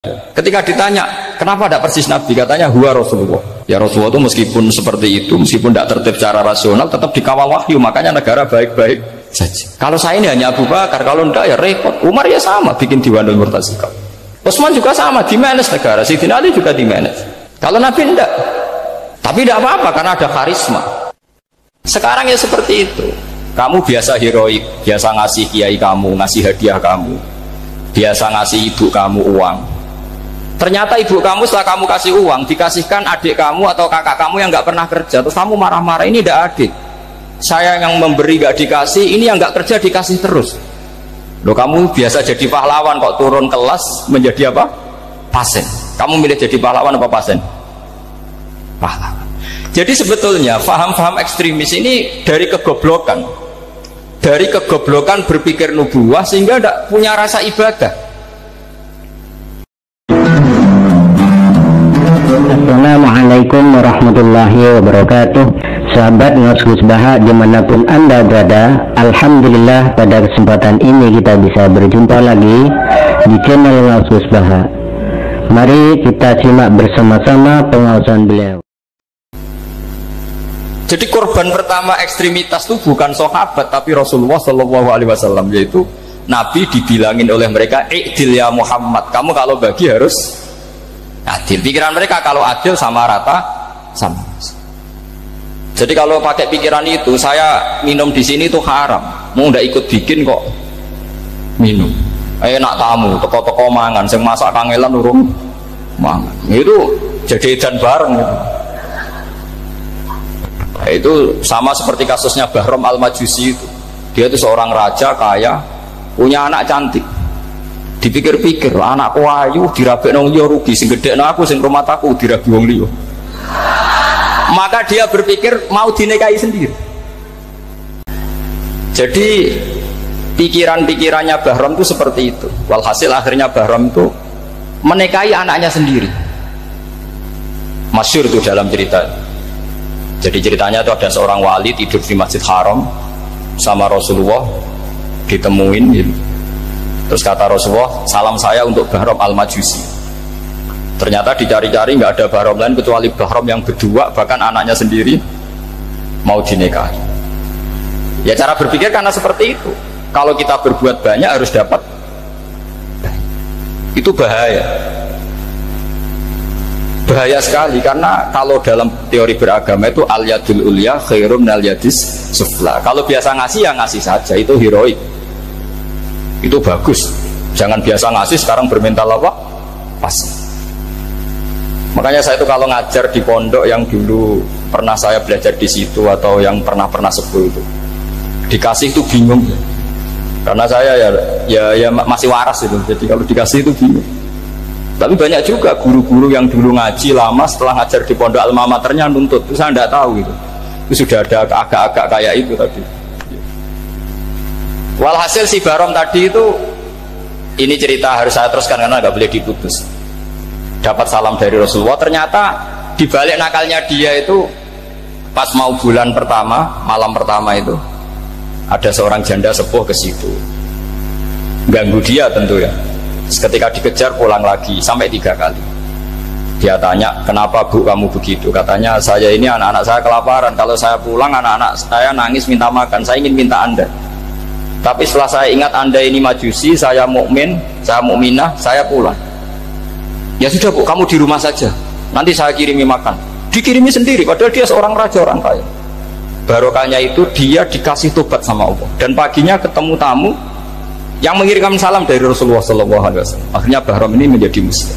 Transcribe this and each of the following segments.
Ketika ditanya, kenapa tidak persis Nabi? Katanya, huwa Rasulullah. Ya Rasulullah itu meskipun seperti itu, meskipun tidak tertib secara rasional, tetap dikawal wahyu. Makanya negara baik-baik saja. Kalau saya ini hanya Abu Bakar, kalau tidak ya repot. Umar ya sama, bikin Diwanul Murtasikab. Utsman juga sama, dimanage negara. Sayyidina Ali juga dimanage. Kalau Nabi tidak. Tapi tidak apa-apa, karena ada karisma. Sekarang ya seperti itu. Kamu biasa heroik, biasa ngasih kiai kamu, ngasih hadiah kamu, biasa ngasih ibu kamu uang. Ternyata ibu kamu setelah kamu kasih uang dikasihkan adik kamu atau kakak kamu yang nggak pernah kerja, terus kamu marah-marah, ini tidak adil. Saya yang memberi nggak dikasih, ini yang nggak kerja dikasih terus. Loh, kamu biasa jadi pahlawan kok turun kelas menjadi apa? Pasien. Kamu milih jadi pahlawan apa pasien? Pahlawan. Jadi sebetulnya faham-faham ekstremis ini dari kegoblokan, berpikir nubuwah sehingga tidak punya rasa ibadah. Assalamualaikum warahmatullahi wabarakatuh. Sahabat Ngaus Baha dimanapun Anda berada, alhamdulillah pada kesempatan ini kita bisa berjumpa lagi di channel Ngaus Baha. Mari kita simak bersama-sama pengawasan beliau. Jadi korban pertama ekstremitas itu bukan sahabat tapi Rasulullah Shallallahu Alaihi Wasallam, yaitu Nabi dibilangin oleh mereka, "I'dil ya Muhammad, kamu kalau bagi harus adil." Pikiran mereka kalau adil sama rata sama. Jadi kalau pakai pikiran itu, saya minum di sini itu haram, mau ndak ikut bikin kok minum. Enak tamu, toko-toko mangan, sing masak kangelan urung mangan. Itu jadi edan bareng itu. Itu sama seperti kasusnya Bahram Al-Majusi itu. Dia itu seorang raja kaya, punya anak cantik. Dipikir-pikir, anakku ayu dirabek nang liya rugi, sing gedhekno aku sing rumah aku dirabi wong liya. Maka dia berpikir mau dinikahi sendiri. Jadi pikiran-pikirannya Bahram itu seperti itu. Walhasil akhirnya Bahram itu menikahi anaknya sendiri. Masyhur itu dalam cerita. Jadi ceritanya itu ada seorang wali tidur di Masjid Haram sama Rasulullah, ditemuin gitu. Terus kata Rasulullah, salam saya untuk Bahram Al-Majusi. Ternyata dicari-cari nggak ada Bahram lain kecuali Bahram yang berdua, bahkan anaknya sendiri mau dinikahi. Ya cara berpikir karena seperti itu. Kalau kita berbuat banyak harus dapat. Itu bahaya. Bahaya sekali, karena kalau dalam teori beragama itu al-yadul ulya khairum minal yadis sufla. Kalau biasa ngasih ya ngasih saja, itu heroik. Itu bagus. Jangan biasa ngasih sekarang bermental apa? Pas. Makanya saya itu kalau ngajar di pondok yang dulu pernah saya belajar di situ atau yang pernah sepuh itu, dikasih itu bingung. Karena saya ya masih waras itu. Jadi kalau dikasih itu bingung. Tapi banyak juga guru-guru yang dulu ngaji lama setelah ngajar di pondok alma maternya nuntut. Itu saya tidak tahu itu. Itu sudah ada agak-agak kayak itu tadi. Walhasil si Bahram tadi itu, ini cerita harus saya teruskan karena nggak boleh diputus. Dapat salam dari Rasulullah. Ternyata di balik nakalnya dia itu, pas mau bulan pertama, malam pertama itu, ada seorang janda sepuh ke situ, ganggu dia tentu ya. Ketika dikejar pulang lagi sampai 3 kali. Dia tanya, kenapa Bu kamu begitu? Katanya, saya ini anak-anak saya kelaparan. Kalau saya pulang anak-anak saya nangis minta makan. Saya ingin minta Anda. Tapi setelah saya ingat Anda ini majusi, saya mukmin, saya mukminah, saya pulang. Ya sudah Bu, kamu di rumah saja. Nanti saya kirimi makan. Dikirimi sendiri, padahal dia seorang raja, orang kaya. Barokahnya itu dia dikasih tobat sama Allah. Dan paginya ketemu tamu yang mengirimkan salam dari Rasulullah SAW. Akhirnya Bahram ini menjadi muslim.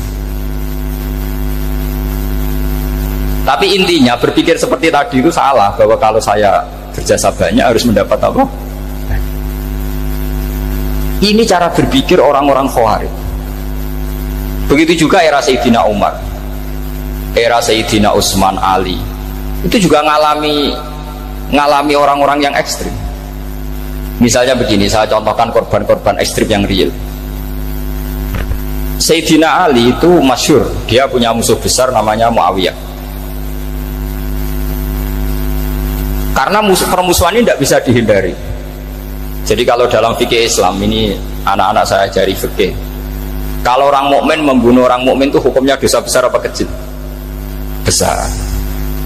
Tapi intinya berpikir seperti tadi itu salah, bahwa kalau saya berjasa banyak harus mendapat apa? Ini cara berpikir orang-orang Khawarij. Begitu juga era Sayyidina Umar, era Sayyidina Utsman, Ali. Itu juga ngalami orang-orang yang ekstrim. Misalnya begini, saya contohkan korban-korban ekstrim yang real. Sayyidina Ali itu masyhur, dia punya musuh besar namanya Muawiyah. Karena permusuhan ini tidak bisa dihindari. Jadi kalau dalam fikih Islam, ini anak-anak saya ajari fikih, Kalau orang mukmin membunuh orang mukmin itu hukumnya dosa besar apa kecil? Besar.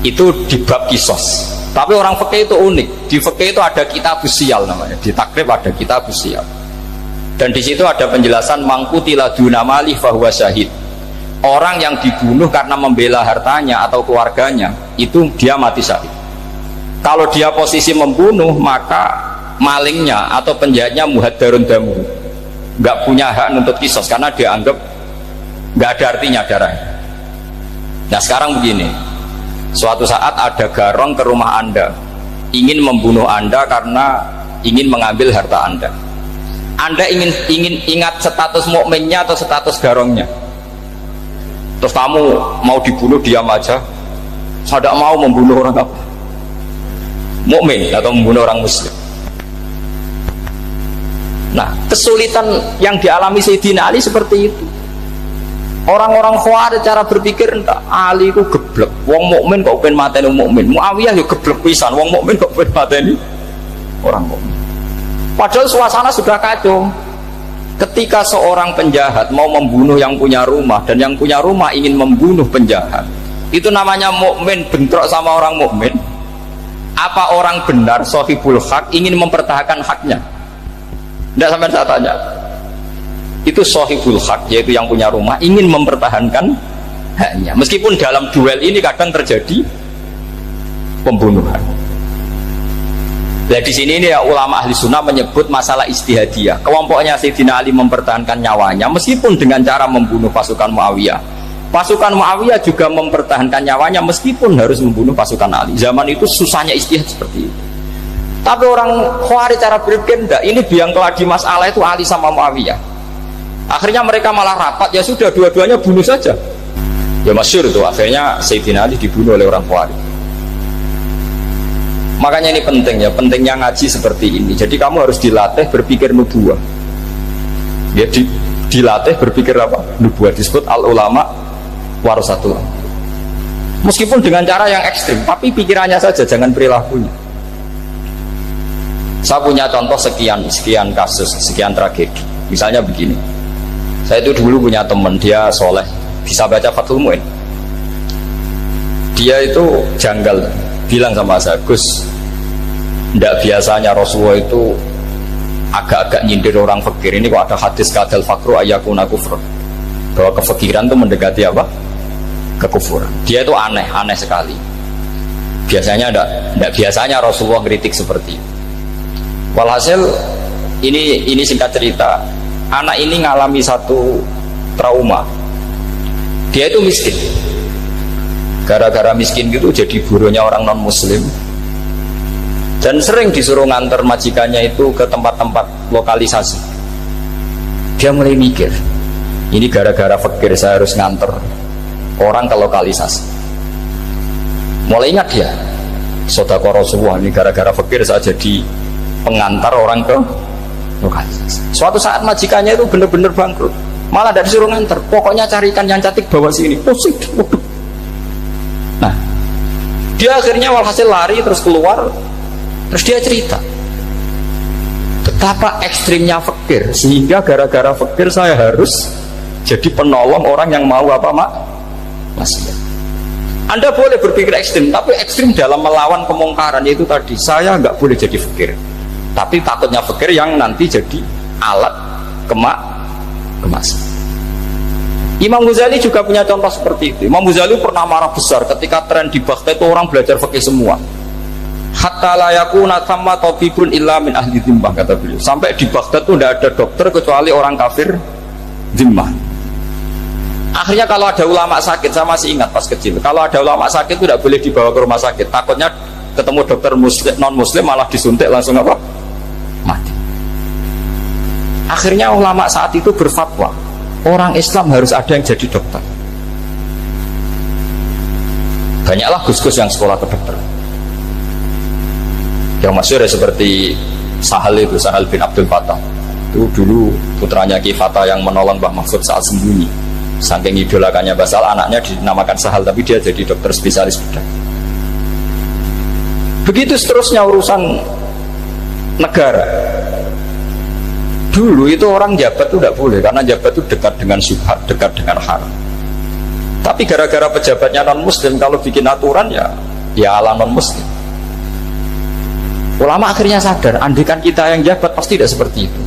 Itu di bab kisos. Tapi orang fikih itu unik. Di fikih itu ada kitab usial namanya. Di takrib ada kitab usial. Dan di situ ada penjelasan mangkutila dunamali fahuwa syahid. Orang yang dibunuh karena membela hartanya atau keluarganya, itu dia mati syahid. Kalau dia posisi membunuh, maka malingnya atau penjahatnya muhaddarun damu, nggak punya hak untuk kisos karena dia anggap nggak ada artinya darahnya. Nah sekarang begini, suatu saat ada garong ke rumah Anda, ingin membunuh Anda karena ingin mengambil harta Anda. Anda ingin ingat status mukminnya atau status garongnya? Terus kamu mau dibunuh diam aja? Saya tidak mau membunuh orang apa? Mukmin atau membunuh orang muslim. Nah, kesulitan yang dialami Sayyidina Ali seperti itu. Orang-orang Khawarij cara berpikir entah Ali ku geblek, wong mukmin kok pengen mateni mukmin. Muawiyah yo geblek pisan, wong mukmin kok pengen mateni orang mukmin. Padahal suasana sudah kacau. Ketika seorang penjahat mau membunuh yang punya rumah dan yang punya rumah ingin membunuh penjahat, itu namanya mukmin bentrok sama orang mukmin. Apa orang benar sahibul hak ingin mempertahankan haknya? Tidak sampai saya tanya. Itu sahibul hak, yaitu yang punya rumah ingin mempertahankan haknya. Meskipun dalam duel ini kadang terjadi pembunuhan. Nah di sini ini ya ulama ahli sunnah menyebut masalah istihadiyah. Kelompoknya Sayyidina Ali mempertahankan nyawanya meskipun dengan cara membunuh pasukan Muawiyah. Pasukan Muawiyah juga mempertahankan nyawanya meskipun harus membunuh pasukan Ali. Zaman itu susahnya istihad seperti itu. Tapi orang Khawarij cara berpikir enggak, ini biang keladi masalah itu Ali sama Muawiyah. Akhirnya mereka malah rapat, ya sudah dua-duanya bunuh saja. Ya masyhur itu, akhirnya Sayyidina Ali dibunuh oleh orang Khawarij. Makanya ini penting ya, pentingnya ngaji seperti ini. Jadi kamu harus dilatih berpikir nubuwah. Ya dilatih berpikir apa? Nubuwah. Disebut al ulama warasatul. Meskipun dengan cara yang ekstrim, tapi pikirannya saja, jangan perilakunya. Saya punya contoh sekian kasus, sekian tragedi. Misalnya begini. Saya itu dulu punya teman, dia soleh, bisa baca Fathul Mu'in. Dia itu janggal, bilang sama saya, Gus, tidak biasanya Rasulullah itu agak-agak nyindir orang fakir. Ini kok ada hadis kadal fakru ayakuna kufur, bahwa kefakiran itu mendekati apa? Kekufuran. Dia itu aneh sekali. Biasanya tidak biasanya Rasulullah kritik seperti itu. Walhasil ini singkat cerita, anak ini ngalami satu trauma. Dia itu miskin. Gara-gara miskin gitu jadi burunya orang non muslim. Dan sering disuruh nganter majikannya itu ke tempat-tempat lokalisasi. Dia mulai mikir, ini gara-gara fakir saya harus nganter orang ke lokalisasi. Mulai ingat dia, Sodaqah Rasulullah, ini gara-gara fakir saya jadi pengantar orang ke lokalisasi. Suatu saat majikannya itu benar-benar bangkrut, malah tidak disuruh nganter, pokoknya carikan yang cantik bawa sini. Pusing. Nah, dia akhirnya walhasil lari terus keluar. Terus dia cerita betapa ekstrimnya fakir, sehingga gara-gara fakir saya harus jadi penolong orang yang mau apa maksiat. Anda boleh berpikir ekstrim, tapi ekstrim dalam melawan kemungkaran, yaitu tadi saya nggak boleh jadi fakir, tapi takutnya fakir yang nanti jadi alat kemaksiatan. Imam Ghazali juga punya contoh seperti itu. Imam Ghazali pernah marah besar ketika tren di Baghdad itu orang belajar fikih semua. Hatta la yakuna thamma tabibun illa min ahli dhimmah, kata beliau. Sampai di Baghdad itu tidak ada dokter kecuali orang kafir dhimmah. Akhirnya kalau ada ulama sakit, saya masih ingat pas kecil, kalau ada ulama sakit itu tidak boleh dibawa ke rumah sakit. Takutnya ketemu dokter non muslim malah disuntik langsung apa? Mati. Akhirnya ulama saat itu berfatwa, orang Islam harus ada yang jadi dokter. Banyaklah gus-gus yang sekolah kedokteran. Yang masyhur ya seperti Sahal bin Abdul Fattah. Itu dulu putranya Ki Fatah yang menolong Mbah Mahfud saat sembunyi. Saking idolakannya Basal, anaknya dinamakan Sahal, tapi dia jadi dokter spesialis bedah. Begitu seterusnya urusan negara. Dulu itu orang jabat itu tidak boleh, karena jabat itu dekat dengan syubhat, dekat dengan haram. Tapi gara-gara pejabatnya non muslim, kalau bikin aturan ya ala non muslim. Ulama akhirnya sadar, andikan kita yang jabat pasti tidak seperti itu.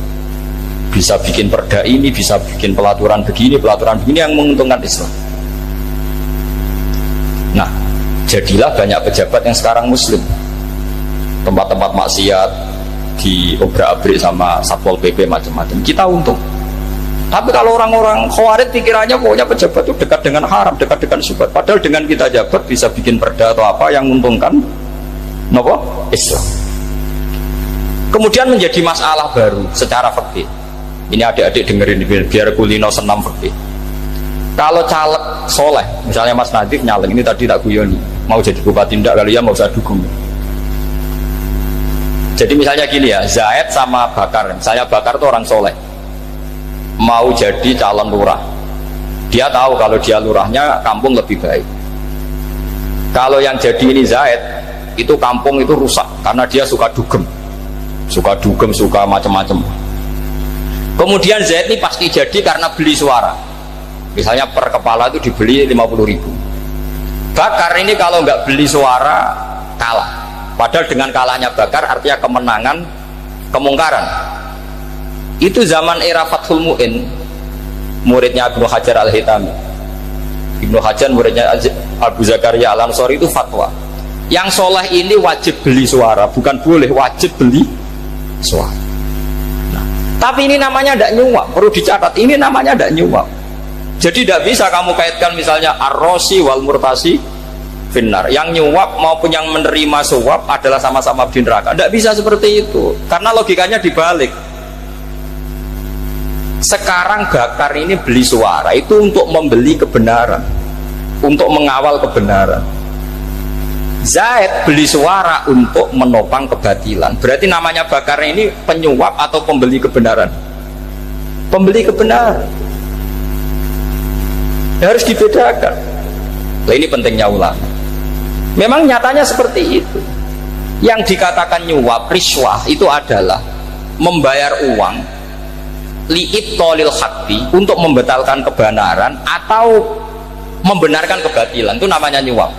Bisa bikin perda ini, bisa bikin pelaturan begini yang menguntungkan Islam. Nah, jadilah banyak pejabat yang sekarang muslim. Tempat-tempat maksiat diobrak-abrik sama Satpol PP macam-macam. Kita untung. Tapi kalau orang-orang khawarij pikirannya pokoknya pejabat itu dekat dengan haram, dekat dengan syubhat. Padahal dengan kita jabat bisa bikin perda atau apa yang menguntungkan Islam. Kemudian menjadi masalah baru secara fikih. Ini adik-adik dengerin biar kulino senam fikih. Kalau caleg soleh, misalnya Mas Nadif nyalek, ini tadi tak guyoni, mau jadi bupati ndak kali ya, mau usah dukung. Jadi misalnya gini ya, Zaid sama Bakar, misalnya Bakar itu orang soleh, mau jadi calon lurah. Dia tahu kalau dia lurahnya kampung lebih baik. Kalau yang jadi ini Zaid, itu kampung itu rusak karena dia suka dugem, suka macam-macam. Kemudian Zaid ini pasti jadi karena beli suara. Misalnya per kepala itu dibeli 50.000. Bakar ini kalau nggak beli suara kalah. Padahal dengan kalahnya Bakar artinya kemenangan, kemungkaran. Itu zaman era Fathul Mu'in, muridnya Ibnu Hajar Al-Hitami. Ibnu Hajar muridnya Abu Zakaria Al-Ansori itu fatwa. Yang soleh ini wajib beli suara, bukan boleh, wajib beli suara. Nah, tapi ini namanya tidak nyuap, perlu dicatat. Ini namanya tidak nyuap. Jadi tidak bisa kamu kaitkan misalnya ar-rosi wal murtasi finnar. Yang nyuap maupun yang menerima suap adalah sama-sama di neraka. Tidak bisa seperti itu, karena logikanya dibalik. Sekarang Bakar ini beli suara itu untuk membeli kebenaran, untuk mengawal kebenaran. Zaid beli suara untuk menopang kebatilan. Berarti namanya Bakar ini penyuap atau pembeli kebenaran? Pembeli kebenaran. Harus dibedakan. Nah, ini pentingnya ulama. Memang nyatanya seperti itu. Yang dikatakan nyuap, riswah itu adalah membayar uang li'ibtolil haqqi, untuk membatalkan kebenaran atau membenarkan kebatilan, itu namanya nyuap.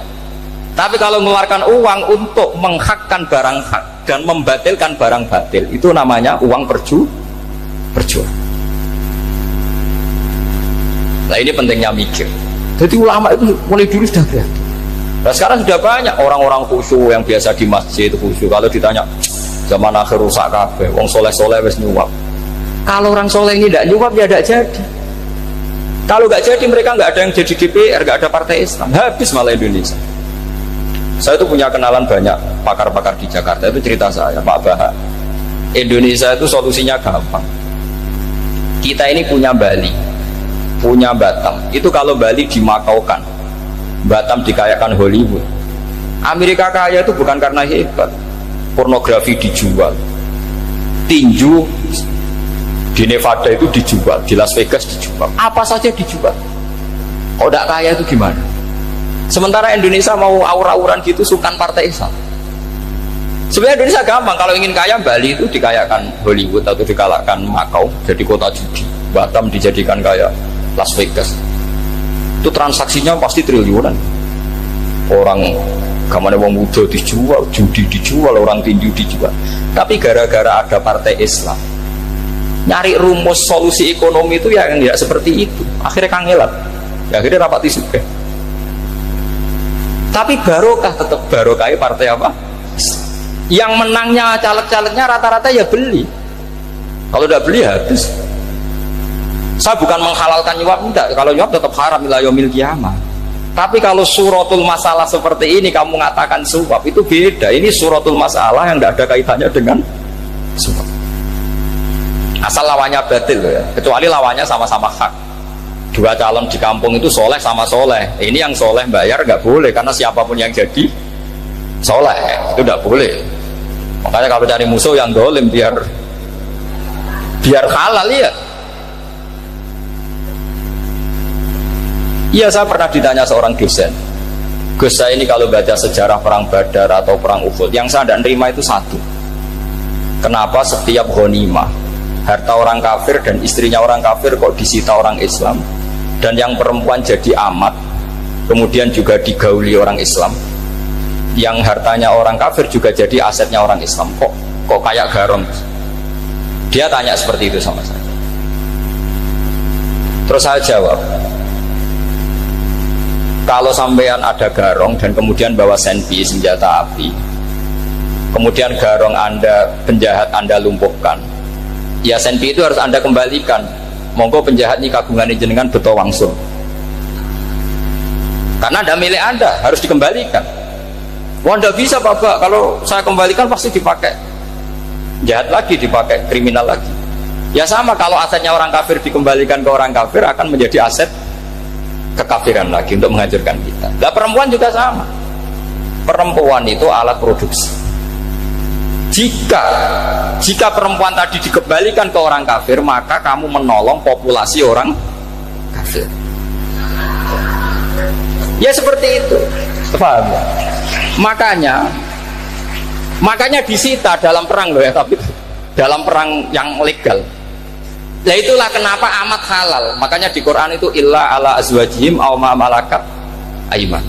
Tapi kalau mengeluarkan uang untuk menghakkan barang hak dan membatalkan barang batil, itu namanya uang perjuangan. Nah, ini pentingnya mikir. Jadi ulama itu mulai dulu sudah berarti. Nah, sekarang sudah banyak orang-orang khusyuk yang biasa di masjid khusyuk. Kalau ditanya zaman akhir rusak kabeh, wong soleh-soleh wis nyuap. Kalau orang soleh ini tidak nyuap ya tidak jadi. Kalau nggak jadi mereka nggak ada yang jadi DPR, nggak ada partai Islam, habis malah Indonesia. Saya itu punya kenalan banyak pakar-pakar di Jakarta, itu cerita saya, Pak Bahak. Indonesia itu solusinya gampang. Kita ini punya Bali, punya Batam. Itu kalau Bali dimakaukan, Batam dikayakan Hollywood. Amerika kaya itu bukan karena hebat, pornografi dijual, tinju di Nevada itu dijual, di Las Vegas dijual, apa saja dijual. Kalau tidak kaya itu gimana? Sementara Indonesia mau aur-auran gitu, sukan partai Islam. Sebenarnya Indonesia gampang, kalau ingin kaya Bali itu dikayakan Hollywood atau dikalahkan Makau jadi kota judi, Batam dijadikan kaya Las Vegas. Itu transaksinya pasti triliunan. Orang gamane wong muda dijual, judi dijual, orang tinju dijual. Tapi gara-gara ada partai Islam, nyari rumus solusi ekonomi itu ya tidak seperti itu. Akhirnya kangelan, ya, akhirnya rapati suka. Tapi barokah, tetap barokah partai apa? Yang menangnya caleg-calegnya rata-rata ya beli. Kalau tidak beli habis. Saya bukan menghalalkan nyuap, tidak. Kalau nyuap tetap haram ila yaumil qiyamah. Tapi kalau suratul masalah seperti ini kamu mengatakan suap, itu beda. Ini suratul masalah yang tidak ada kaitannya dengan suap. Asal lawannya batil ya. Kecuali lawannya sama-sama hak. Dua calon di kampung itu soleh sama soleh. Ini yang soleh bayar nggak boleh, karena siapapun yang jadi soleh itu nggak boleh. Makanya kalau cari musuh yang dolim biar halal ya. Iya, saya pernah ditanya seorang dosen, Gus, saya ini kalau baca sejarah perang Badar atau perang Uhud, yang saya tidak nerima itu satu. Kenapa setiap ghanimah harta orang kafir dan istrinya orang kafir kok disita orang Islam, dan yang perempuan jadi amat kemudian juga digauli orang Islam, yang hartanya orang kafir juga jadi asetnya orang Islam, kok kayak garong. Dia tanya seperti itu sama saya. Terus saya jawab, kalau sampean ada garong dan kemudian bawa senpi, senjata api, kemudian garong Anda, penjahat Anda lumpuhkan, ya senpi itu harus Anda kembalikan. Monggo penjahat ini kagungan jenengan beto wangsul, karena Anda milik Anda, harus dikembalikan. Wah, Anda bisa Bapak, kalau saya kembalikan pasti dipakai jahat lagi, dipakai kriminal lagi. Ya sama, kalau asetnya orang kafir dikembalikan ke orang kafir akan menjadi aset kekafiran lagi untuk menghancurkan kita. Nah, perempuan juga sama. Perempuan itu alat produksi. Jika perempuan tadi dikembalikan ke orang kafir, maka kamu menolong populasi orang kafir. Ya seperti itu. Paham ya? Makanya disita dalam perang loh ya, tapi dalam perang yang legal. Nah itulah kenapa amat halal. Makanya di Quran itu illa ala azwajihim aw ma malakat aiman.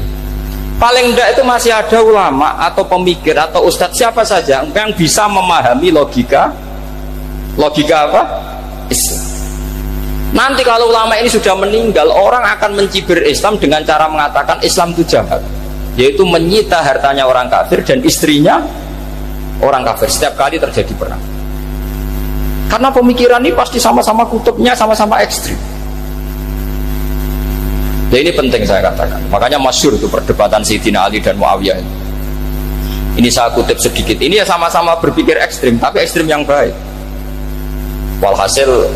Paling enggak itu masih ada ulama atau pemikir atau ustadz siapa saja yang bisa memahami logika apa? Islam. Nanti kalau ulama ini sudah meninggal, orang akan mencibir Islam dengan cara mengatakan Islam itu jahat, yaitu menyita hartanya orang kafir dan istrinya orang kafir setiap kali terjadi perang. Karena pemikiran ini pasti sama-sama kutubnya, sama-sama ekstrim. Ya ini penting saya katakan. Makanya masyhur itu perdebatan Sayyidina Ali dan Muawiyah. Ini saya kutip sedikit. Ini ya sama-sama berpikir ekstrim, tapi ekstrim yang baik. Walhasil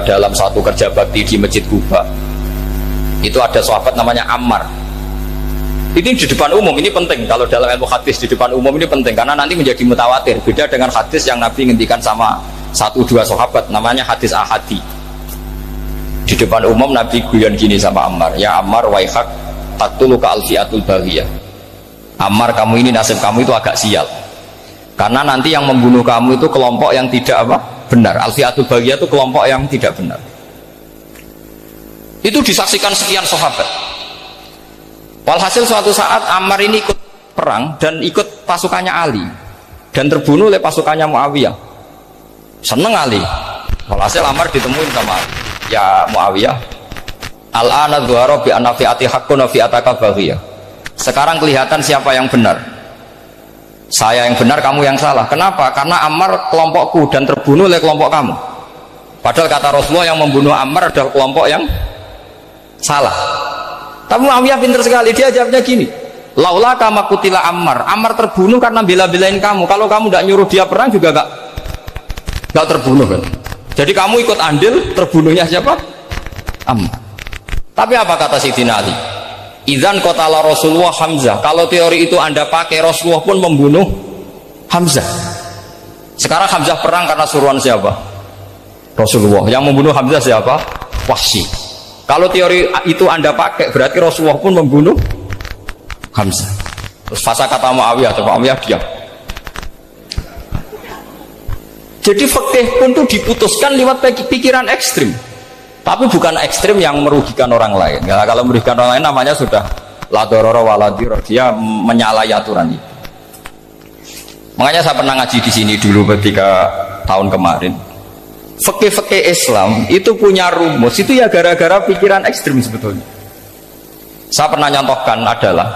dalam satu kerja bakti di Masjid Kuba, itu ada sahabat namanya Ammar. Ini di depan umum, ini penting. Kalau dalam ilmu hadis di depan umum ini penting, karena nanti menjadi mutawatir. Beda dengan hadis yang Nabi ngendikan sama 1-2 sahabat, namanya hadis ahadi. Di depan umum Nabi guyon gini sama Ammar, ya Ammar waihak taktuluka alfiatul baghiyah. Ammar, kamu ini nasib kamu itu agak sial, karena nanti yang membunuh kamu itu kelompok yang tidak benar. Alfiatul baghiyah itu kelompok yang tidak benar. Itu disaksikan sekian sahabat. Walhasil suatu saat Ammar ini ikut perang dan ikut pasukannya Ali dan terbunuh oleh pasukannya Muawiyah. Seneng Ali. Walhasil Ammar ditemuin sama Ali. Ya Muawiyah, al-ana dhuhara bi anna fi'ati haqqun wa fi'ataka baghiyah. Sekarang kelihatan siapa yang benar. Saya yang benar, kamu yang salah. Kenapa? Karena Ammar kelompokku dan terbunuh oleh kelompok kamu. Padahal kata Rasulullah yang membunuh Ammar adalah kelompok yang salah. Tapi Muawiyah pintar sekali, dia jawabnya gini, laula kama kutila Ammar. Ammar terbunuh karena bela-belain kamu. Kalau kamu tidak nyuruh dia perang juga gak terbunuh kan. Jadi kamu ikut andil, terbunuhnya siapa? Ammar. Tapi apa kata Sayyidina Ali? Idzan qatala Rasulullah Hamzah. Kalau teori itu Anda pakai, Rasulullah pun membunuh Hamzah. Sekarang Hamzah perang karena suruhan siapa? Rasulullah. Yang membunuh Hamzah siapa? Wahsy. Kalau teori itu Anda pakai, berarti Rasulullah pun membunuh Hamzah. Terus fasa kata Muawiyah, atau Muawiyah diam. Jadi fikih pun itu diputuskan lewat pikiran ekstrim, tapi bukan ekstrim yang merugikan orang lain. Ya, kalau merugikan orang lain namanya sudah la darara wa la dirar, dia menyalahi aturan itu. Makanya saya pernah ngaji di sini dulu ketika tahun kemarin. Fikih-fikih Islam itu punya rumus, itu ya gara-gara pikiran ekstrim sebetulnya. Saya pernah nyontohkan adalah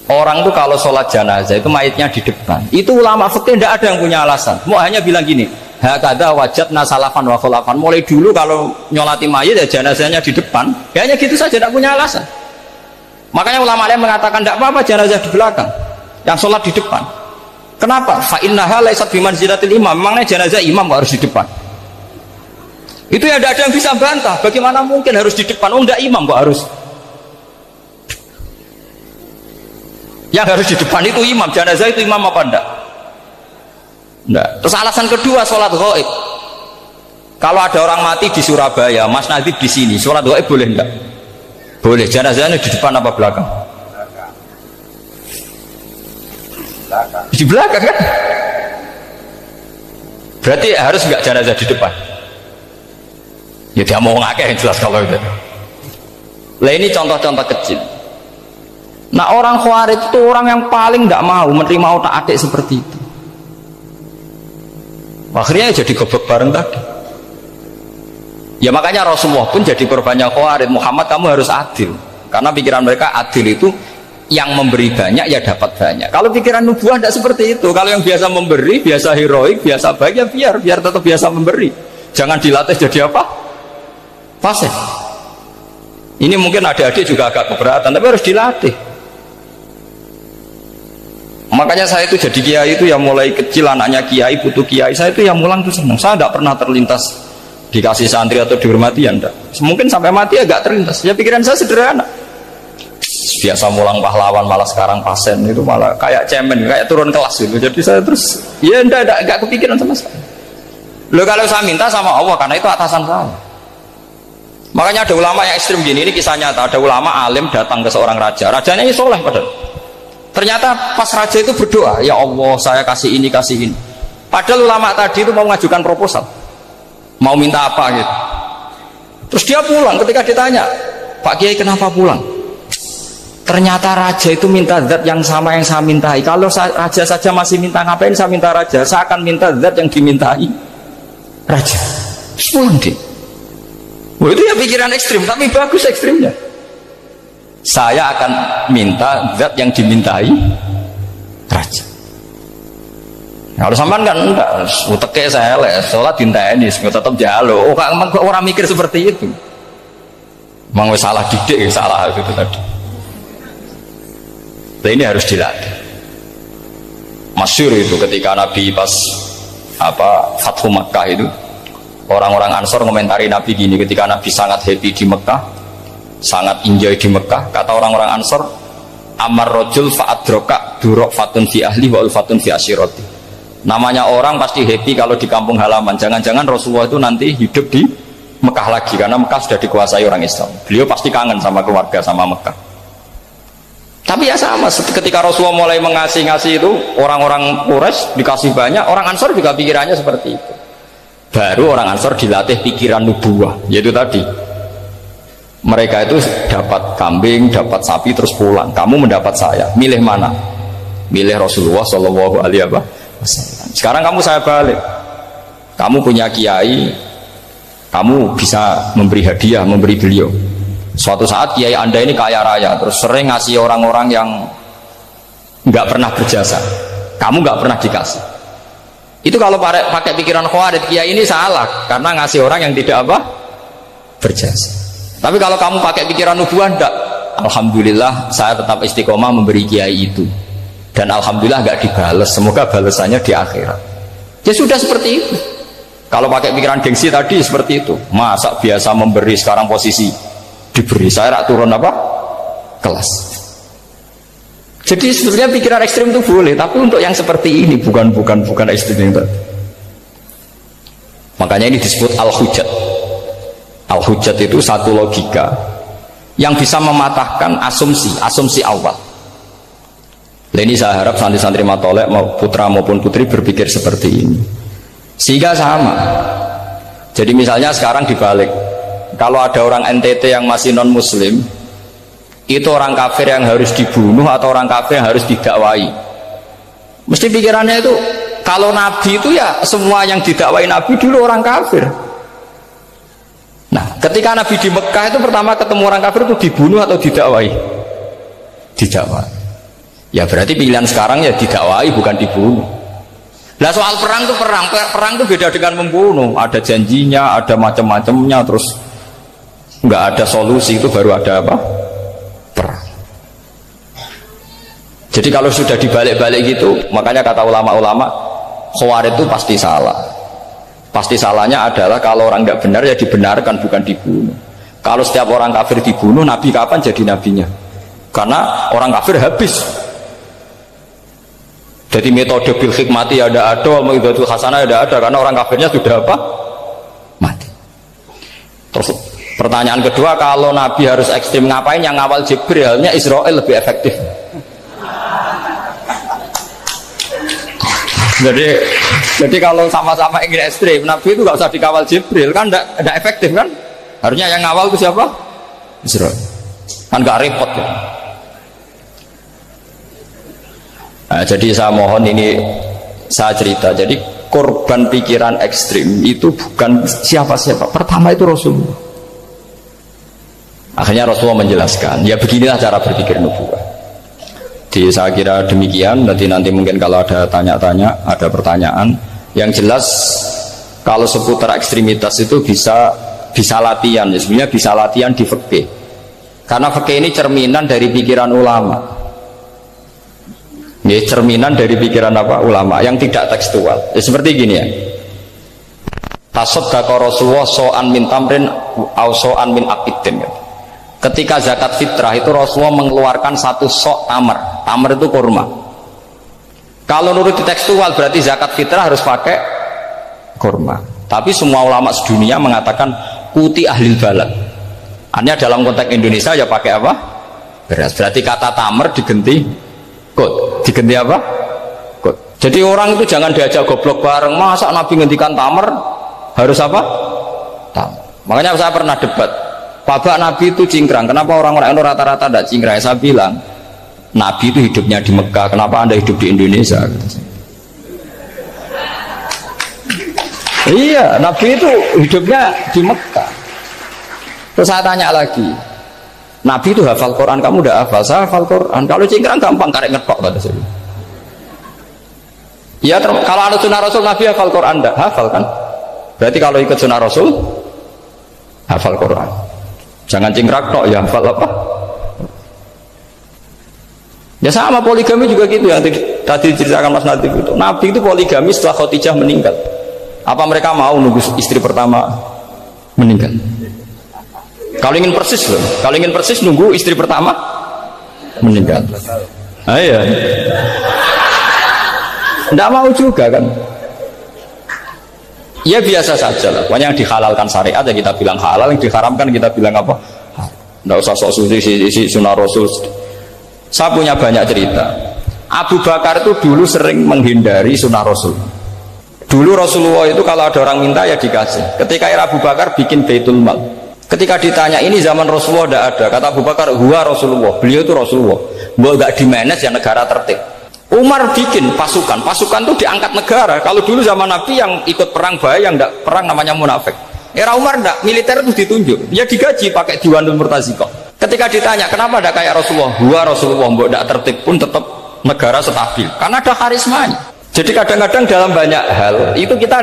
orang tuh kalau sholat jenazah itu mayitnya di depan. Itu ulama fikih tidak ada yang punya alasan. Mau hanya bilang gini, hakadha wajadna salafan wa khulafan. Mulai dulu kalau nyolati mayit ya jenazahnya di depan. Ya hanya gitu saja, tidak punya alasan. Makanya ulama lain mengatakan tidak apa-apa jenazah di belakang, yang sholat di depan. Kenapa? Fa innaha laysat bimanzilatil imam. Memangnya jenazah imam harus di depan? Itu ya tidak ada yang bisa bantah. Bagaimana mungkin harus di depan? Oh enggak, imam kok harus. Yang harus di depan itu imam. Jenazah itu imam apa enggak? Enggak. Terus alasan kedua, sholat ghaib. Kalau ada orang mati di Surabaya, Mas Nadib di sini, sholat ghaib boleh enggak? Boleh. Jenazahnya di depan apa belakang? Di belakang kan? Berarti harus nggak jenazah di depan? Ya dia mau ngakeh yang jelas kalau itu. Lah ini contoh-contoh kecil. Nah orang Khawarij itu orang yang paling nggak mau menerima otak-atik seperti itu. Akhirnya jadi goblok bareng tadi. Ya makanya Rasulullah pun jadi korbannya Khawarij. Muhammad kamu harus adil. Karena pikiran mereka adil itu yang memberi banyak ya dapat banyak. Kalau pikiran nubuah tidak seperti itu. Kalau yang biasa memberi, biasa heroik, biasa baik ya biar tetap biasa memberi. Jangan dilatih jadi apa? Pasif. Ini mungkin adik-adik juga agak keberatan, tapi harus dilatih. Makanya saya itu jadi kiai itu ya mulai kecil anaknya kiai, putu kiai, saya itu yang mulang itu senang. Saya tidak pernah terlintas dikasih santri atau dihormati anda. Mungkin sampai mati agak terlintas. Ya pikiran saya sederhana. Biasa mulang pahlawan malah sekarang pasen itu malah kayak cemen, kayak turun kelas gitu. Jadi saya terus ya enggak kepikiran sama sekali. Loh kalau saya minta sama Allah karena itu atasan saya. Makanya ada ulama yang ekstrim gini, ini kisah nyata. Ada ulama alim datang ke seorang raja. Rajanya ini soleh padahal. Ternyata pas raja itu berdoa, ya Allah saya kasih ini. Padahal ulama tadi itu mau mengajukan proposal, mau minta apa gitu. Terus dia pulang ketika ditanya, Pak Kiai kenapa pulang? Ternyata raja itu minta zat yang sama yang saya mintai. Kalau raja saja masih minta, ngapain saya minta raja? Saya akan minta zat yang dimintai raja. Pulang deh. Wah, itu ya pikiran ekstrim, tapi bagus ekstrimnya. Saya akan minta zat yang dimintai raja. Kalau sampean kan enggak, uteke saya les, sholat dinteni, tetap jalo. Oh, orang mikir seperti itu. Mang wis salah didik, salah itu tadi. Nah, ini harus dilatih. Masyhur itu ketika Nabi pas Fathu Makkah itu, orang-orang Ansor komentari Nabi gini, ketika Nabi sangat happy di Mekah, sangat enjoy di Mekah, kata orang-orang Ansor, amar rojul fa'adroka durok fatun fi ahli wa ulfatun fi asyiroti. Namanya orang pasti happy kalau di kampung halaman. Jangan-jangan Rasulullah itu nanti hidup di Mekah lagi, karena Mekah sudah dikuasai orang Islam. Beliau pasti kangen sama keluarga, sama Mekah. Tapi ya sama, ketika Rasulullah mulai mengasih-ngasih itu, orang-orang Quraisy dikasih banyak, orang Ansor juga pikirannya seperti itu. Baru orang Ansor dilatih pikiran nubuwah, yaitu tadi mereka itu dapat kambing, dapat sapi terus pulang. Kamu mendapat saya, milih mana? Milih Rasulullah Shallallahu Alaihi Wasallam. Sekarang kamu saya balik. Kamu punya kiai, kamu bisa memberi hadiah, memberi beliau. Suatu saat kiai anda ini kaya raya, terus sering ngasih orang-orang yang nggak pernah berjasa. Kamu nggak pernah dikasih. Itu kalau pakai pikiran Khawarij, kiai ini salah karena ngasih orang yang tidak berjasa. Tapi kalau kamu pakai pikiran nubuah, enggak. Alhamdulillah saya tetap istiqomah memberi kiai itu, dan alhamdulillah enggak dibales. Semoga balasannya di akhirat. Ya sudah seperti itu. Kalau pakai pikiran gengsi tadi seperti itu, masa biasa memberi sekarang posisi diberi, saya rak turun kelas. Jadi sebetulnya pikiran ekstrim itu boleh, tapi untuk yang seperti ini bukan ekstrim itu. Makanya ini disebut al-hujjat. Al-hujjat itu satu logika yang bisa mematahkan asumsi awal. Ini saya harap santri-santri matolek mau putra maupun putri berpikir seperti ini, sehingga sama. Jadi misalnya sekarang dibalik, kalau ada orang NTT yang masih non muslim, itu orang kafir yang harus dibunuh atau orang kafir yang harus didakwai? Mesti pikirannya itu, kalau Nabi itu ya semua yang didakwai Nabi dulu orang kafir. Nah, ketika Nabi di Mekah itu pertama ketemu orang kafir itu dibunuh atau didakwai? Didakwai. Ya berarti pilihan sekarang ya didakwai, bukan dibunuh. Nah soal perang itu perang itu beda dengan membunuh. Ada janjinya, ada macam-macamnya, terus nggak ada solusi, itu baru ada perang. Jadi kalau sudah dibalik-balik gitu, makanya kata ulama-ulama, Khawarij itu pasti salah. Pasti salahnya adalah kalau orang nggak benar ya dibenarkan, bukan dibunuh. Kalau setiap orang kafir dibunuh, Nabi kapan jadi nabinya? Karena orang kafir habis. Jadi metode bil hikmati ada, mau'izatul hasanah ada, karena orang kafirnya sudah mati. Terus pertanyaan kedua, kalau Nabi harus ekstrim ngapain? Yang awal Jibrilnya Israel lebih efektif. Jadi kalau sama-sama ingin ekstrim, Nabi itu nggak usah dikawal Jibril, kan tidak efektif kan? Harusnya yang ngawal itu siapa? Israel. Kan nggak repot ya. Nah, jadi saya mohon ini saya cerita. Jadi korban pikiran ekstrim itu bukan siapa-siapa. Pertama itu Rasulullah. Akhirnya Rasulullah menjelaskan, ya beginilah cara berpikir nubuwah. Jadi saya kira demikian. Nanti mungkin kalau ada tanya-tanya, ada pertanyaan. Yang jelas kalau seputar ekstremitas itu bisa latihan. Ya, sebenarnya bisa latihan di fikih. Karena fikih ini cerminan dari pikiran ulama. Ya, cerminan dari pikiran apa? Ulama yang tidak tekstual. Ya, seperti gini ya. Tasaddaqa Rasulullah so'an min tamrin au so'an min aqidin. Ketika zakat fitrah itu Rasulullah mengeluarkan satu sok tamar. Tamar itu kurma. Kalau menurut tekstual berarti zakat fitrah harus pakai kurma. Tapi semua ulama sedunia mengatakan kuti ahlil balad. Hanya dalam konteks Indonesia ya pakai apa? Beras. Berarti kata tamar diganti kot. Diganti apa? Kot. Jadi orang itu jangan diajak goblok bareng. Masa Nabi ngendikan tamar harus apa? Tamar. Makanya saya pernah debat. Pak Nabi itu cingkrang. Kenapa orang-orang itu rata-rata tidak cingkrang? Saya bilang, Nabi itu hidupnya di Mekah. Kenapa Anda hidup di Indonesia? Iya, Nabi itu hidupnya di Mekah. Terus saya tanya lagi, Nabi itu hafal Quran, kamu udah hafal? Saya hafal Quran. Kalau cingkrang gampang, karek ngetok kata saya. Ya, kalau ada sunnah Rasul, Nabi hafal Quran, enggak? Hafal kan? Berarti kalau ikut sunnah Rasul, hafal Quran. Jangan cingkrak tok, ya hafal apa? Ya sama poligami juga gitu yang tadi diceritakan Mas Natif itu. Nabi itu poligami setelah Khadijah meninggal. Apa mereka mau nunggu istri pertama meninggal? Kalau ingin persis loh, kalau ingin persis nunggu istri pertama meninggal. Ah, iya. Nggak mau juga kan? Ya biasa saja lah. Pokoknya yang dihalalkan syariat ya kita bilang halal, yang diharamkan kita bilang apa? Nggak usah sok suci isi sunnah Rasul. Saya punya banyak cerita. Abu Bakar itu dulu sering menghindari sunnah Rasul. Dulu Rasulullah itu kalau ada orang minta ya dikasih. Ketika era Abu Bakar bikin Baitul Mal. Ketika ditanya ini zaman Rasulullah tidak ada, kata Abu Bakar, huwa Rasulullah. Beliau itu Rasulullah. Mau nggak di-manage ya negara tertib. Umar bikin pasukan itu diangkat negara. Kalau dulu zaman Nabi yang ikut perang bahaya, yang tidak perang namanya munafik. Era Umar tidak, militer itu ditunjuk, dia digaji pakai Diwanul Murtaziqah. Ketika ditanya kenapa tidak kayak Rasulullah, huwa Rasulullah, mbok tidak tertib pun tetap negara stabil, karena ada karismanya. Jadi kadang-kadang dalam banyak hal itu kita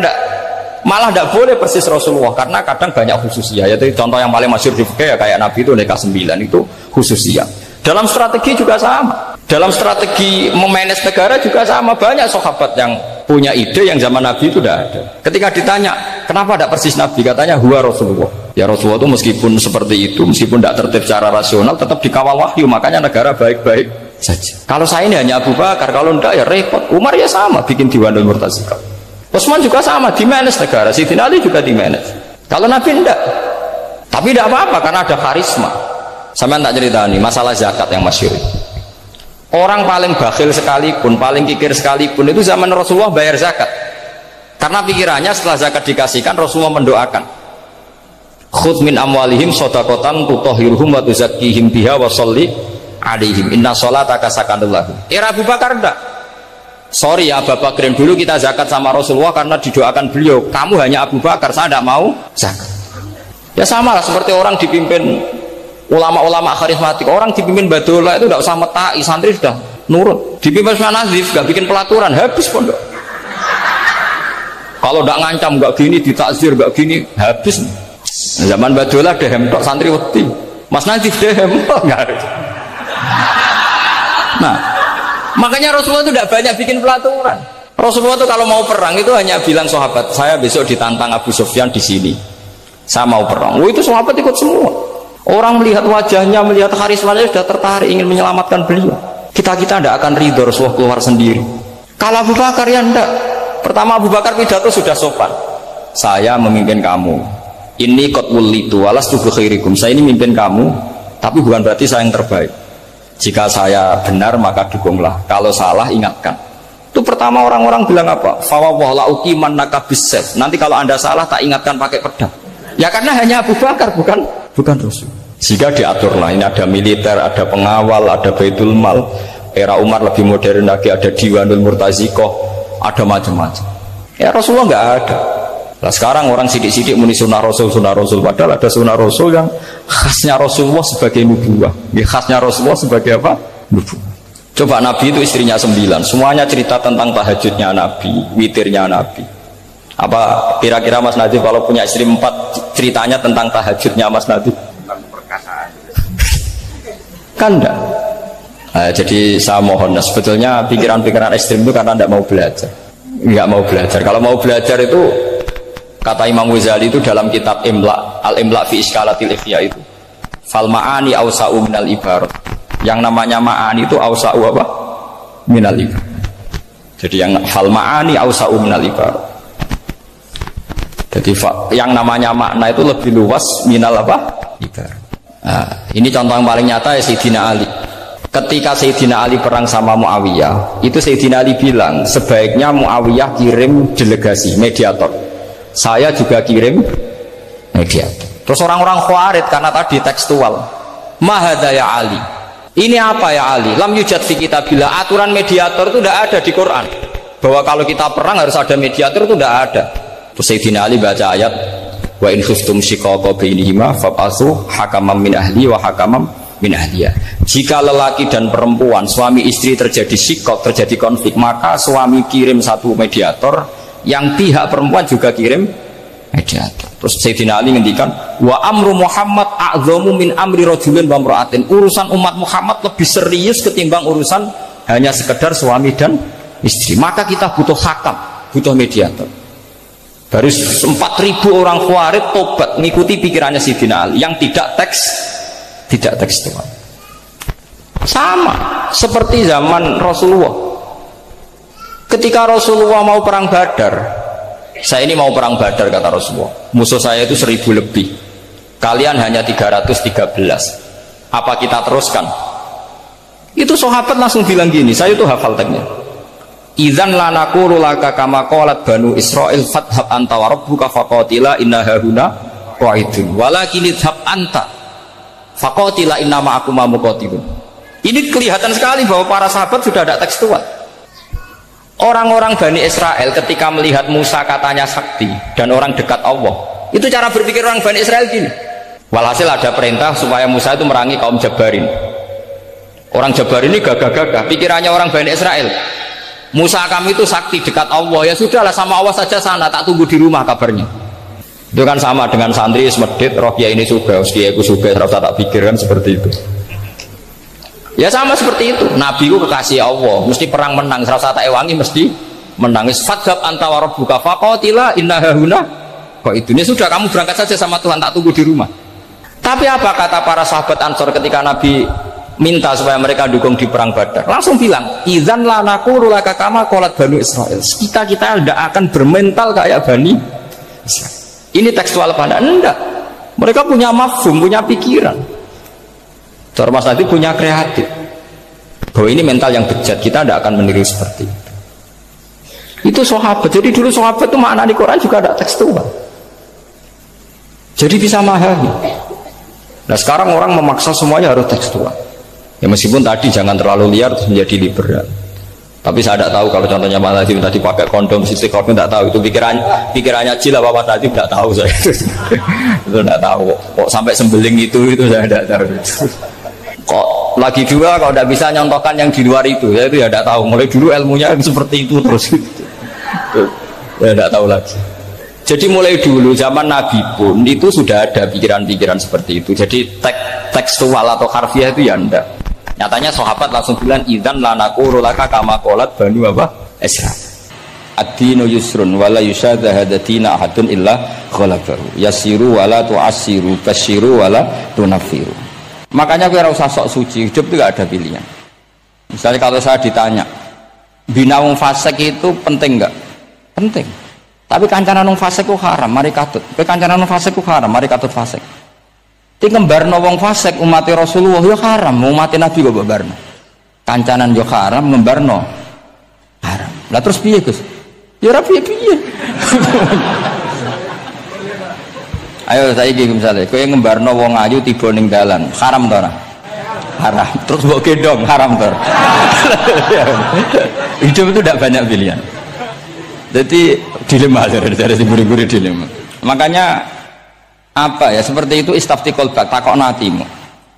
malah tidak boleh persis Rasulullah, karena kadang banyak khususiyah. Yaitu contoh yang paling masyhur di fikih ya kayak Nabi itu nikah 9 itu khususiyah. Dalam strategi juga sama. Dalam strategi memanage negara juga sama. Banyak sahabat yang punya ide yang zaman Nabi itu tidak ada. Ketika ditanya, kenapa tidak persis Nabi? Katanya, huwa Rasulullah. Ya Rasulullah itu meskipun seperti itu, meskipun tidak tertib secara rasional, tetap dikawal wahyu. Makanya negara baik-baik saja. Kalau saya ini hanya Abu Bakar, kalau tidak ya repot. Umar ya sama, bikin Diwanul Murtaziqah. Utsman juga sama, di-manage negara. Sayyidina Ali juga di-manage. Kalau Nabi tidak. Tapi tidak apa-apa, karena ada karisma. Sama tak cerita nih, masalah zakat yang masyhur. Orang paling bakhil sekalipun, paling kikir sekalipun itu zaman Rasulullah bayar zakat. Karena pikirannya setelah zakat dikasihkan, Rasulullah mendoakan, khudz min amwalihim shadaqatan tutahhiruhum wa tuzakkihim biha wa sholli alaihim inna sholataka sakanul lahum. Era Abu Bakar enggak. Sorry ya Abu Bakrin, dulu kita zakat sama Rasulullah karena didoakan beliau. Kamu hanya Abu Bakar, saya tidak mau zakat. Ya sama lah seperti orang dipimpin ulama-ulama karismatik, orang dipimpin badola itu tidak usah metai, santri sudah nurut. Dipimpin Nazif, gak bikin pelaturan, habis pondok. Kalau tidak ngancam, gak gini, ditakzir, gak gini, habis. Zaman badola dehem tok santri wedi. Mas Nazif dehem nggak ada. Nah, makanya Rasulullah itu tidak banyak bikin pelaturan. Rasulullah itu kalau mau perang itu hanya bilang sahabat, saya besok ditantang Abu Sufyan di sini. Saya mau perang. Oh itu sahabat ikut semua. Orang melihat wajahnya, melihat karismanya sudah tertarik ingin menyelamatkan beliau. Kita tidak akan ridho Rasulullah keluar sendiri. Kalau Abu Bakar ya enggak. Pertama Abu Bakar pidato sudah sopan. Saya memimpin kamu. Ini qad wulitu walastu bi khairikum. Saya ini memimpin kamu, tapi bukan berarti saya yang terbaik. Jika saya benar maka dukunglah. Kalau salah ingatkan. Itu pertama pertama orang-orang bilang apa? Fawwah la uqiman naka bisayf. Nanti kalau Anda salah tak ingatkan pakai pedang. Ya karena hanya Abu Bakar bukan Rasul. Jika diaturlah ini ada militer, ada pengawal, ada Baitul Mal. Era Umar lebih modern lagi, ada Diwanul Murtazikoh, ada macam-macam. Ya Rasulullah nggak ada. Nah sekarang orang sidik-sidik muni sunnah Rasul, padahal ada sunnah Rasul yang khasnya Rasulullah sebagai nubuwah. Ya, khasnya Rasulullah sebagai apa? Nubuwah. Coba Nabi itu istrinya 9, semuanya cerita tentang tahajudnya Nabi, witirnya Nabi. Apa kira-kira Mas Nadif kalau punya istri 4 ceritanya tentang tahajudnya Mas Nadif? Tentang perkasaan. Kan enggak? Nah, jadi saya mohon, sebetulnya pikiran-pikiran ekstrim itu karena tidak mau belajar. Nggak mau belajar. Kalau mau belajar itu, kata Imam Ghazali itu dalam kitab Imla, Al-Imla fi Iskalatil Ikhya itu, fal ma'ani awsa'u minal ibarat. Yang namanya ma'ani itu awsa'u apa? Minal ibarat. Jadi yang fal ma'ani awsa'u minal ibarat. Jadi yang namanya makna itu lebih luas minal apa? Ibarat. Nah, ini contoh yang paling nyata ya Sayyidina Ali. Ketika Sayyidina Ali perang sama Muawiyah, itu Sayyidina Ali bilang sebaiknya Muawiyah kirim delegasi mediator. Saya juga kirim mediator. Terus orang-orang Khawarij karena tadi tekstual. Mahadha ya Ali. Ini apa ya Ali? Lam yujad fi kitabillah. Aturan mediator itu tidak ada di Quran. Bahwa kalau kita perang harus ada mediator itu tidak ada. Terus Sayyidina Ali baca ayat wa in khiftum shiqaqa bainihima fab'atsu hakaman min ahli wa hakaman min ahliya. Jika lelaki dan perempuan suami istri terjadi sikok, terjadi konflik, maka suami kirim satu mediator, yang pihak perempuan juga kirim mediator. Terus Sayyidina Ali ngendikan wa amru Muhammad a'dhamu min amri rajulin wa imra'atin. Urusan umat Muhammad lebih serius ketimbang urusan hanya sekedar suami dan istri. Maka kita butuh hakam, butuh mediator. Baru 4.000 orang Khawarij tobat mengikuti pikirannya Sayyidina Ali yang tidak tekstual. Sama seperti zaman Rasulullah. Ketika Rasulullah mau perang Badar, saya ini mau perang Badar kata Rasulullah. Musuh saya itu 1.000 lebih. Kalian hanya 313. Apa kita teruskan? Itu sahabat langsung bilang gini, saya itu hafal teksnya. Idzan lanaqulu laka kama qalat banu Israil fathab anta wa rabbuka faqatila inna hahuna qa'idun walakin idhab anta faqatila inna ma'akum muqatilun. Ini kelihatan sekali bahwa para sahabat sudah ada tekstual. Orang-orang Bani Israel ketika melihat Musa katanya sakti dan orang dekat Allah, itu cara berpikir orang Bani Israel gini. Walhasil ada perintah supaya Musa itu merangi kaum Jabarin. Orang Jabarin ini gagah-gagah, pikirannya orang Bani Israel, Musa kami itu sakti dekat Allah, ya sudahlah sama Allah saja sana, tak tunggu di rumah kabarnya. Itu kan sama dengan santri semedit, roh kiai ini suga, kiai aku suga, terus tak pikirkan seperti itu. Ya sama seperti itu. Nabi ku kekasih Allah, mesti perang menang, serasa tak ewangi mesti menang. Fadhab anta wa rabbuka faqatila inna hahuna. Kok itu ini sudah kamu berangkat saja sama Tuhan, tak tunggu di rumah. Tapi apa kata para sahabat Ansor ketika Nabi minta supaya mereka dukung di perang Badar? Langsung bilang, idzan la naqulu laka kama qalat banu Israil. Kita tidak akan bermental kayak Bani Israil. Ini tekstual apa enggak? Mereka punya mafhum, punya pikiran. Mas nanti punya kreatif bahwa ini mental yang bejat, kita tidak akan meniru seperti itu. Itu sahabat. Jadi dulu sahabat itu makna di Quran juga ada tekstual, jadi bisa memahami. Nah sekarang orang memaksa semuanya harus tekstual. Ya meskipun tadi jangan terlalu liar terus menjadi liberal. Tapi saya tidak tahu kalau contohnya Pak Nadif tadi pakai kondom, sistem kondom tidak tahu. Itu pikirannya Jil apa Pak Nadif tidak tahu saya. Itu tidak tahu. Kok sampai sembeling itu saya tidak tahu. Kok lagi juga kalau tidak bisa nyontohkan yang di luar itu, saya itu ya tidak tahu. Mulai dulu ilmunya seperti itu terus. Ya tidak tahu lagi. Jadi mulai dulu zaman Nabi pun itu sudah ada pikiran-pikiran seperti itu. Jadi tekstual atau harfiah itu ya enggak. Nyatanya sahabat langsung bilang idzan la naqulu laka kama qalat banu apa? Israil. Ad-dinu yusrun wala yushadha hadatina ahadun illa ghalabahu. Yasiru wala tu'assiru, basyiru wala tunaffiru. Makanya kita usah sok suci, hidup itu gak ada pilihan. Misalnya kalau saya ditanya, bina wong fasik itu penting enggak? Penting. Tapi kancanan wong fasik ku haram, mari katut. Kancanan wong fasik ku haram, mari katut fasik. Ti ngembarno wong fasik umat Rasulullah yo haram, umat Nabi kok ngembarno. Kancanan yo haram, ngembarno haram. Lah terus piye Gus? Ya ora piye-piye. Ayo saiki misale kowe ngembarno wong ayu tiba ning dalan, haram ta ora? Haram. Terus mbok gendong, haram ta ora? Hidup itu tidak banyak pilihan. Jadi dilema dari guru-guru dilema. Makanya apa ya seperti itu istafti qalbak takokno atimu.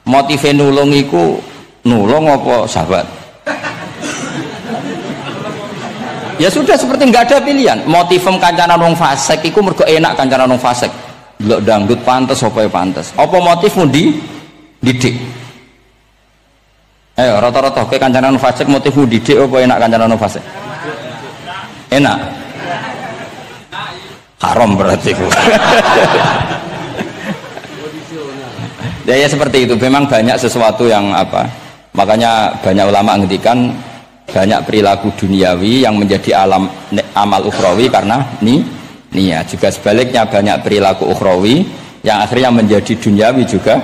Motive nulung iku nulung apa sahabat? Ya sudah seperti nggak ada pilihan. Motivem kancanan wong fasik iku mergo enak kancanan wong fasik. Delok dangdut pantes apa ya pantes. Apa motifmu didik? Ayo rata-rata kowe kancanan fasik motifmu didik apa enak kancanan fasik? Enak. Haram berarti ku. Ya seperti itu. Memang banyak sesuatu yang apa? Makanya banyak ulama ngendikan banyak perilaku duniawi yang menjadi amal ukhrawi karena niat. Juga sebaliknya banyak perilaku ukhrawi yang akhirnya menjadi duniawi juga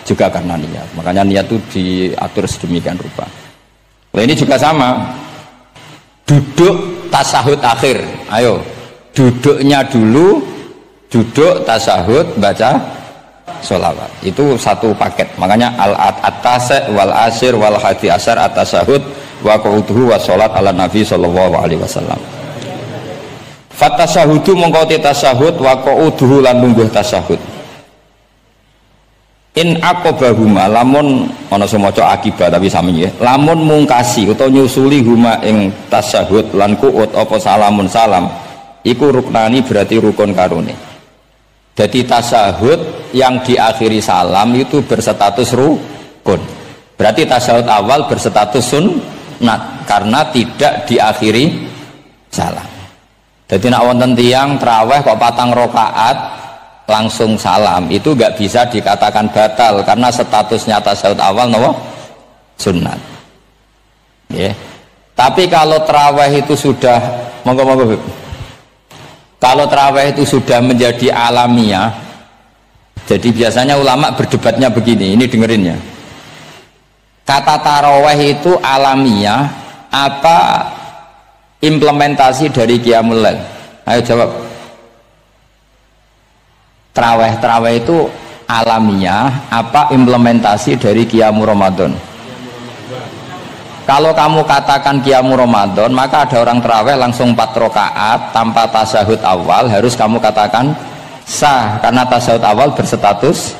karena niat. Makanya niat itu diatur sedemikian rupa. Nah, ini juga sama. Duduk tasahud akhir. Ayo, duduknya dulu, duduk tasahud baca sholawat. Itu satu paket. Makanya al-atas wal asir wal hadi asar at-tasahud wa qu'uduhu wa sholat ala nabi sallallahu alaihi wasallam. Fatasahudu mongko tasahud wa qu'uduhu lan lungguh tasahud. In aqobahuma lamun ana semaca akibat tapi sami ya. Lamun mungkasi utawa nyusuli huma ing tasahud lan qu'ud apa salamun salam iku ruknani berarti rukun karone. Jadi tasahud yang diakhiri salam itu berstatus rukun. Berarti tasahud awal berstatus sunnat karena tidak diakhiri salam. Jadi nak wonten tiyang traweh kok 4 rakaat langsung salam itu enggak bisa dikatakan batal karena statusnya tasawuf awal nopo sunnat. Ya. Tapi kalau tarawih itu sudah monggo kalau tarawih itu sudah menjadi alamiah, jadi biasanya ulama berdebatnya begini, ini dengerin ya. Kata tarawih itu alamiah apa implementasi dari qiyamul lail? Ayo jawab. Tarawih itu alamiah apa implementasi dari qiyamul Ramadan? Kalau kamu katakan qiyamul Ramadan, maka ada orang tarawih langsung 4 rakaat tanpa tasahud awal, harus kamu katakan sah karena tasahud awal berstatus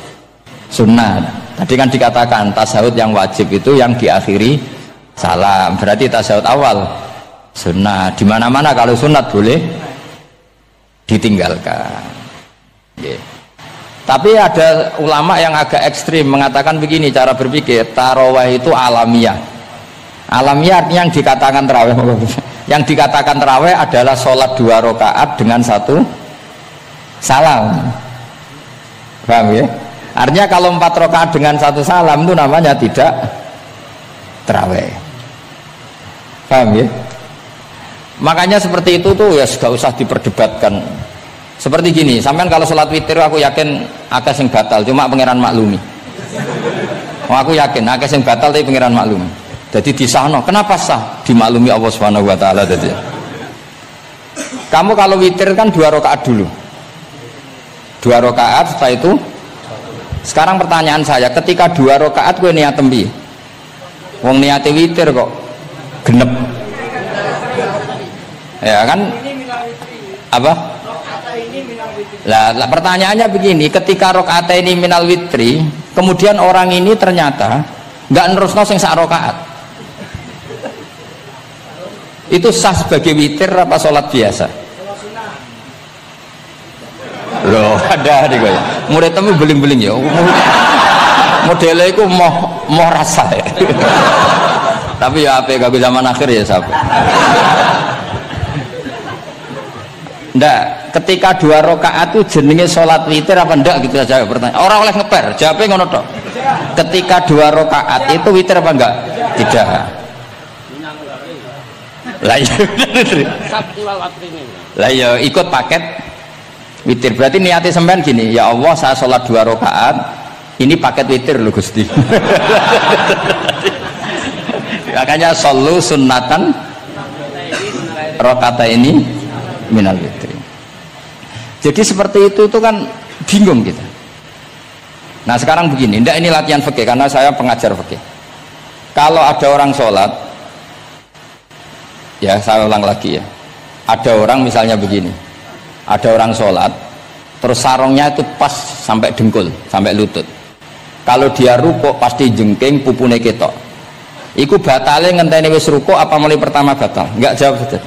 sunnah. Tadi kan dikatakan tasahud yang wajib itu yang diakhiri salam, berarti tasahud awal sunnah. Di mana-mana kalau sunat boleh ditinggalkan. Yeah. Tapi ada ulama yang agak ekstrim mengatakan begini cara berpikir, tarawih itu alamiah. Alamiah artinya yang dikatakan tarawih, yang dikatakan tarawih adalah sholat 2 rakaat dengan 1 salam. Paham ya? Artinya kalau 4 rakaat dengan 1 salam itu namanya tidak tarawih. Paham ya? Makanya seperti itu tuh ya gak usah diperdebatkan. Seperti gini, sampean kalau sholat witir aku yakin akeh sing batal, cuma pangeran maklumi. Aku yakin akeh sing batal tapi pangeran maklumi. Jadi disahno, kenapa sah? Dimaklumi Allah Subhanahu wa taala tadi. Kamu kalau witir kan 2 rakaat dulu. 2 rakaat setelah itu. Sekarang pertanyaan saya, ketika 2 rakaat kowe niat tembi. Wong niate witir kok genep. Ya kan? Apa? Lah pertanyaannya begini, ketika rakaat ini minal witri, kemudian orang ini ternyata nggak nerusno sing sak rakaat, itu sah sebagai witir apa sholat biasa? Loh ada nih ya, murid temu beling-beling ya, modelnya itu mau rasa ya. Tapi ya apa kagak zaman akhir ya sahabat. Ndak, ketika 2 rakaat itu jenenge sholat witir apa ndak gitu saja pertanyaan. Orang oleh ngeper, jawabnya ngono tok. Ketika 2 rakaat itu witir apa enggak? Tidak. Lah ya ikut paket witir. Berarti niatnya sampean gini, ya Allah saya sholat 2 rakaat, ini paket witir loh Gusti. Makanya shollu sunnatan rakaat ini minal witri. Jadi seperti itu kan bingung kita. Nah sekarang begini, ndak ini latihan fikih karena saya pengajar fikih. Kalau ada orang sholat, ya saya ulang lagi ya. Ada orang misalnya begini, ada orang sholat, terus sarungnya itu pas sampai dengkul, sampai lutut. Kalau dia rukuk pasti jengking pupune ketok. Iku batale ngenteni wis rukuk apa mulai pertama batal? Enggak, jawab saja.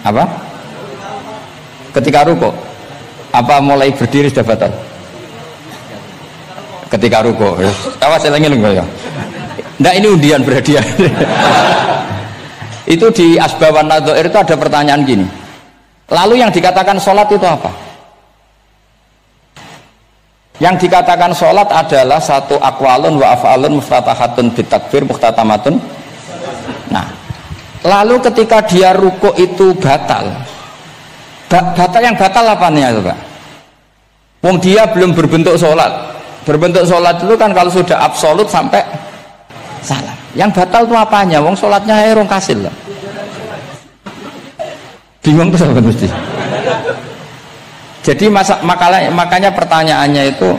Apa? Ketika rukuk apa mulai berdiri sudah batal? Ketika rukuk. Awas elenge lho ya. Ndak ini undian berhadiah. Itu di Asbawan Nadhair itu ada pertanyaan gini. Lalu yang dikatakan sholat itu apa? Yang dikatakan sholat adalah satu akwalun wa af'alun muftatahatun bitakbir muhtatamatun. Nah, lalu ketika dia rukuk itu batal. Batal yang batal apanya itu Pak? Wong dia belum berbentuk sholat. Berbentuk sholat itu kan kalau sudah absolut sampai salam. Yang batal itu apanya? Wong sholatnya rong kasil lah. Bingung tuh sahabat mesti. Jadi makanya pertanyaannya itu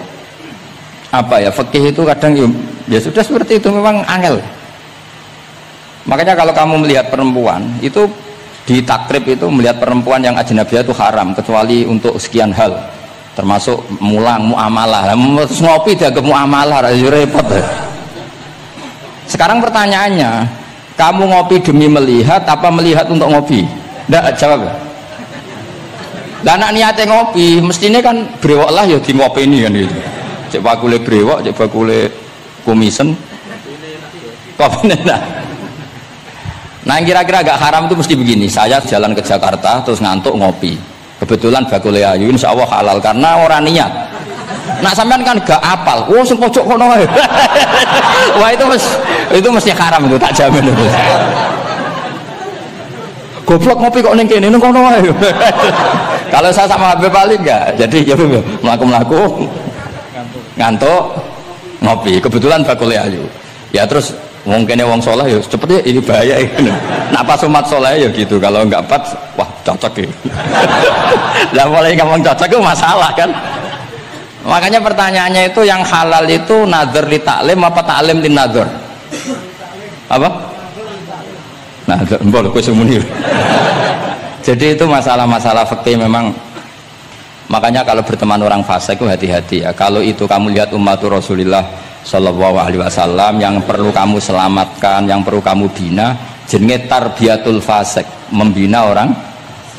apa ya? Fikih itu kadang ya sudah seperti itu, memang angel. Makanya kalau kamu melihat perempuan itu di takrib itu melihat perempuan yang ajnabiyah itu haram kecuali untuk sekian hal. Termasuk mulang muamalah, terus ngopi dianggap muamalah, repot. Sekarang pertanyaannya, kamu ngopi demi melihat apa melihat untuk ngopi? Nggak, jawab. Lah anak niatnya ngopi, mestinya kan brewok lah ya di ngopi ini kan itu. Cek bakule brewok, cek bakule kumisen, kopi enak. Nah yang kira-kira agak haram itu mesti begini, saya jalan ke Jakarta terus ngantuk ngopi. Kebetulan bakule ayu insya Allah halal karena orang niat. Nah sampean kan gak apal, oh sing pojok kono wae. Wah itu mesti haram itu, tak jamin itu. Goblok ngopi kok ning kene ning kono wae. Kalau saya sama Habib Ali enggak, jadi ya melaku ngantuk ngopi. Kebetulan bakule ayu. Ya terus mungkin wong soleh ya cepet ya ini bahaya ini. Nak pas umat soleh ya gitu, kalau enggak pas wah cocok ya. Lah mulai ngomong cocok itu masalah kan. Makanya pertanyaannya itu yang halal itu nazar li taklim apa taklim li nazar? Apa? Nazar, mbok kowe semuni. Jadi itu masalah-masalah fikih memang. Makanya kalau berteman orang fasik itu hati-hati ya. Kalau itu kamu lihat umatur Rasulullah Shallallahu Alaihi Wasallam yang perlu kamu selamatkan, yang perlu kamu bina, jenenge tarbiyatul fasik, membina orang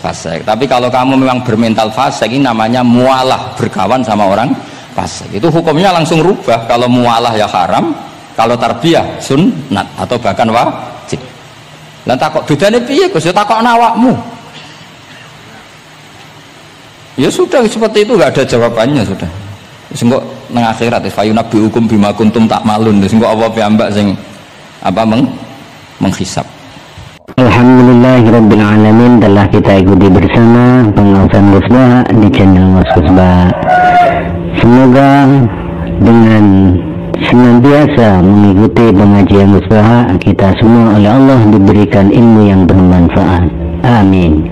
fasik. Tapi kalau kamu memang bermental fasik, ini namanya mualah, berkawan sama orang fasik. Itu hukumnya langsung rubah. Kalau mualah ya haram, kalau tarbiyah sunnat atau bahkan wajib. Lah takok bedane piye Gus? Ya takok awakmu. Ya sudah seperti itu, nggak ada jawabannya sudah. Sengko nang akhirat fayunabi hukum bima kuntum tak malun. Sengko Allah piyambak sing apa menghisap. Alhamdulillahirabbil alamin, telah kita ikuti bersama pengawasan Gus Baha di channel Gus Baha. Semoga dengan senantiasa mengikuti pengajian Gus Baha, kita semua oleh Allah diberikan ilmu yang bermanfaat. Amin.